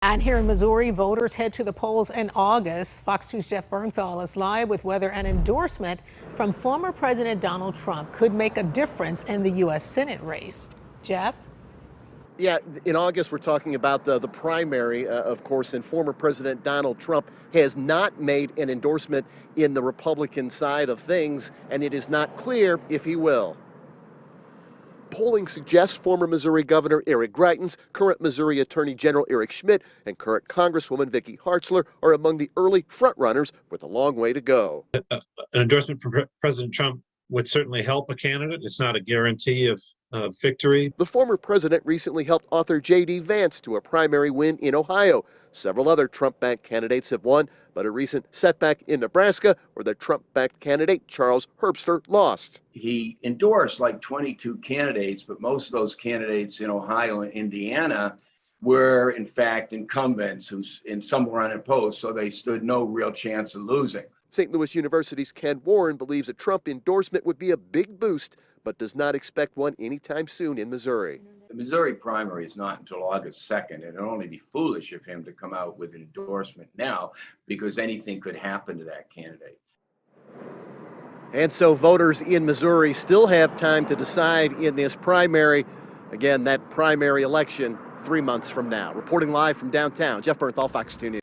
And here in Missouri, voters head to the polls in August. Fox 2's Jeff Bernthal is live with whether an endorsement from former President Donald Trump could make a difference in the U.S. Senate race. Jeff? Yeah, in August, we're talking about the primary, of course, and former President Donald Trump has not made an endorsement in the Republican side of things, and it is not clear if he will. Polling suggests former Missouri Governor Eric Greitens, current Missouri Attorney General Eric Schmitt, and current Congresswoman Vicky Hartzler are among the early frontrunners with a long way to go. An endorsement from President Trump would certainly help a candidate. It's not a guarantee of victory. The former president recently helped author J.D. Vance to a primary win in Ohio. Several other Trump-backed candidates have won, but a recent setback in Nebraska, where the Trump-backed candidate Charles Herbster lost. He endorsed like 22 candidates, but most of those candidates in Ohio and Indiana were in fact incumbents and some were unopposed, so they stood no real chance of losing. St. Louis University's Ken Warren believes a Trump endorsement would be a big boost, but does not expect one anytime soon in Missouri. The Missouri primary is not until August 2nd, and it'll only be foolish of him to come out with an endorsement now, because anything could happen to that candidate. And so voters in Missouri still have time to decide in this primary. Again, that primary election 3 months from now. Reporting live from downtown, Jeff Bernthal, Fox 2 News.